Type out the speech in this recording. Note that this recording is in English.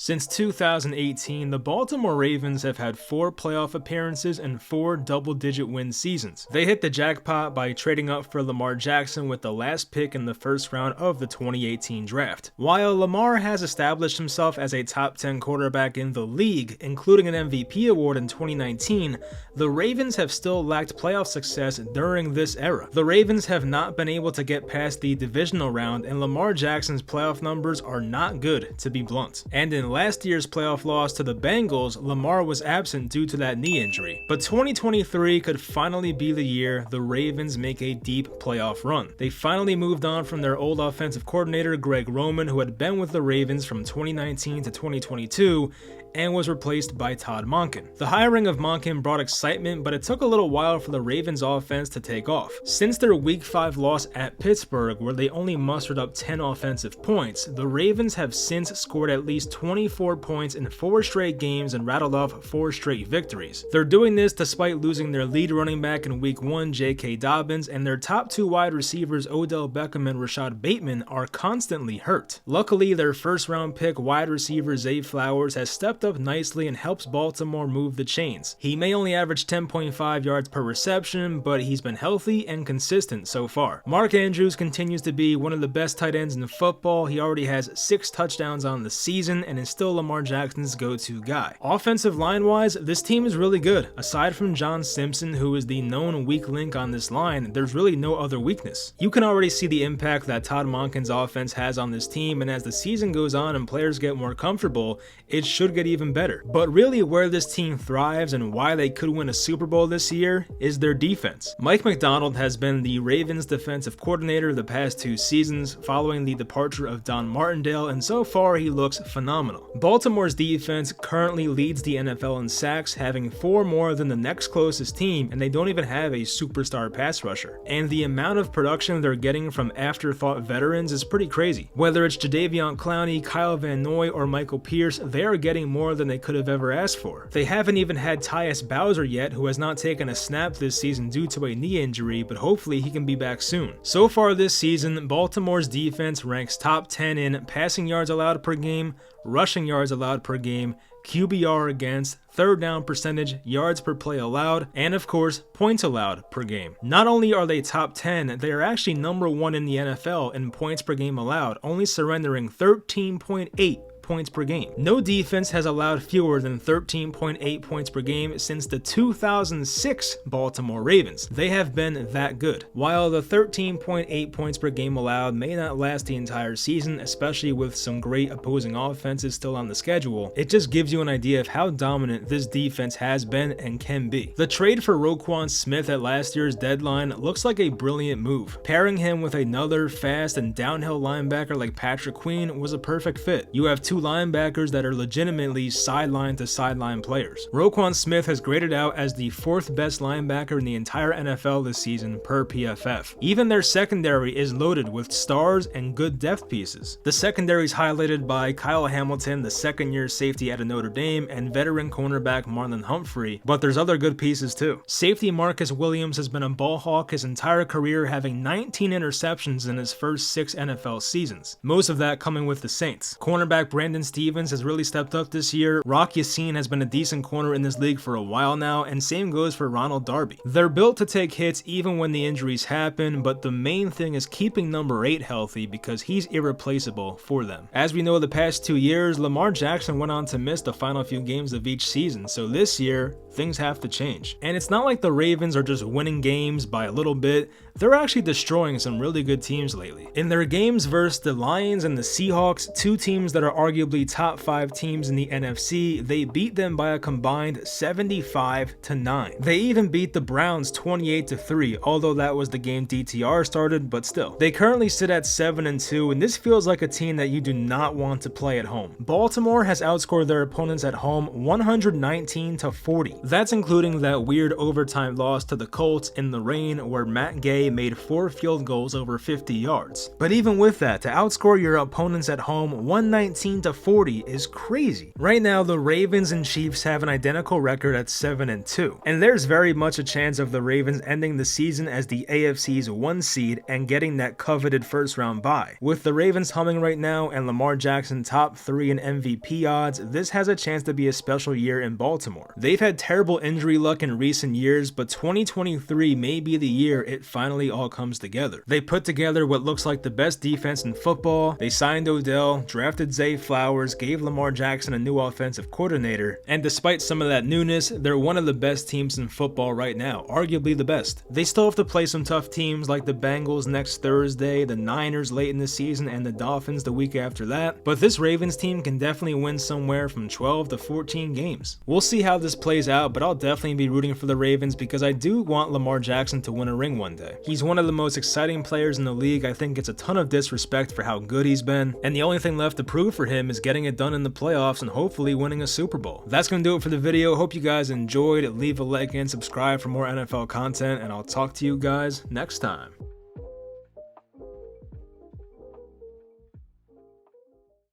Since 2018, the Baltimore Ravens have had 4 playoff appearances and 4 double-digit win seasons. They hit the jackpot by trading up for Lamar Jackson with the last pick in the first round of the 2018 draft. While Lamar has established himself as a top 10 quarterback in the league, including an MVP award in 2019, the Ravens have still lacked playoff success during this era. The Ravens have not been able to get past the divisional round, and Lamar Jackson's playoff numbers are not good, to be blunt. And in last year's playoff loss to the Bengals, Lamar was absent due to that knee injury. But 2023 could finally be the year the Ravens make a deep playoff run. They finally moved on from their old offensive coordinator, Greg Roman, who had been with the Ravens from 2019 to 2022, and was replaced by Todd Monken. The hiring of Monken brought excitement, but it took a little while for the Ravens offense to take off. Since their Week 5 loss at Pittsburgh, where they only mustered up 10 offensive points, the Ravens have since scored at least 24 points in 4 straight games and rattled off 4 straight victories. They're doing this despite losing their lead running back in Week 1, J.K. Dobbins, and their top 2 wide receivers, Odell Beckham and Rashad Bateman, are constantly hurt. Luckily, their first-round pick wide receiver Zay Flowers has stepped up nicely and helps Baltimore move the chains. He may only average 10.5 yards per reception, but he's been healthy and consistent so far. Mark Andrews continues to be one of the best tight ends in football. He already has 6 touchdowns on the season and is still Lamar Jackson's go-to guy. Offensive line-wise, this team is really good. Aside from John Simpson, who is the known weak link on this line, there's really no other weakness. You can already see the impact that Todd Monken's offense has on this team, and as the season goes on and players get more comfortable, it should get even better. But really where this team thrives and why they could win a Super Bowl this year is their defense. Mike Macdonald has been the Ravens defensive coordinator the past 2 seasons following the departure of Don Martindale, and so far he looks phenomenal. Baltimore's defense currently leads the NFL in sacks, having 4 more than the next closest team, and they don't even have a superstar pass rusher. And the amount of production they're getting from afterthought veterans is pretty crazy. Whether it's Jadeveon Clowney, Kyle Van Noy, or Michael Pierce, they are getting more than they could have ever asked for. They haven't even had Tyus Bowser yet, who has not taken a snap this season due to a knee injury, but hopefully he can be back soon. So far this season, Baltimore's defense ranks top 10 in passing yards allowed per game, rushing yards allowed per game, QBR against, third down percentage, yards per play allowed, and of course, points allowed per game. Not only are they top 10, they are actually number 1 in the NFL in points per game allowed, only surrendering 13.8 points per game. No defense has allowed fewer than 13.8 points per game since the 2006 Baltimore Ravens. They have been that good. While the 13.8 points per game allowed may not last the entire season, especially with some great opposing offenses still on the schedule, it just gives you an idea of how dominant this defense has been and can be. The trade for Roquan Smith at last year's deadline looks like a brilliant move. Pairing him with another fast and downhill linebacker like Patrick Queen was a perfect fit. You have 2 linebackers that are legitimately sideline to sideline players. Roquan Smith has graded out as the 4th best linebacker in the entire NFL this season per PFF. Even their secondary is loaded with stars and good depth pieces. The secondary is highlighted by Kyle Hamilton, the second-year safety out of Notre Dame, and veteran cornerback Marlon Humphrey, but there's other good pieces too. Safety Marcus Williams has been a ball hawk his entire career, having 19 interceptions in his first 6 NFL seasons, most of that coming with the Saints. Cornerback Brandon Stevens has really stepped up this year. Rock Yassin has been a decent corner in this league for a while now, and same goes for Ronald Darby. They're built to take hits even when the injuries happen, but the main thing is keeping number 8 healthy because he's irreplaceable for them. As we know, the past 2 years, Lamar Jackson went on to miss the final few games of each season, so this year, things have to change. And it's not like the Ravens are just winning games by a little bit, they're actually destroying some really good teams lately. In their games versus the Lions and the Seahawks, 2 teams that are arguably top 5 teams in the NFC, they beat them by a combined 75-9. They even beat the Browns 28-3, although that was the game DTR started, but still. They currently sit at 7-2, and this feels like a team that you do not want to play at home. Baltimore has outscored their opponents at home 119-40. That's including that weird overtime loss to the Colts in the rain where Matt Gay made 4 field goals over 50 yards. But even with that, to outscore your opponents at home 119-40 to 40 is crazy. Right now, the Ravens and Chiefs have an identical record at 7-2, and there's very much a chance of the Ravens ending the season as the AFC's 1 seed and getting that coveted first round bye. With the Ravens humming right now and Lamar Jackson top 3 in MVP odds, this has a chance to be a special year in Baltimore. They've had terrible injury luck in recent years, but 2023 may be the year it finally all comes together. They put together what looks like the best defense in football, they signed Odell, drafted Zay Flowers, gave Lamar Jackson a new offensive coordinator, and despite some of that newness, they're one of the best teams in football right now, arguably the best. They still have to play some tough teams like the Bengals next Thursday, the Niners late in the season, and the Dolphins the week after that, but this Ravens team can definitely win somewhere from 12 to 14 games. We'll see how this plays out, but I'll definitely be rooting for the Ravens because I do want Lamar Jackson to win a ring one day. He's one of the most exciting players in the league. I think it's a ton of disrespect for how good he's been, and the only thing left to prove for him is getting it done in the playoffs and hopefully winning a Super Bowl. That's gonna do it for the video. Hope you guys enjoyed. Leave a like and subscribe for more NFL content, and I'll talk to you guys next time.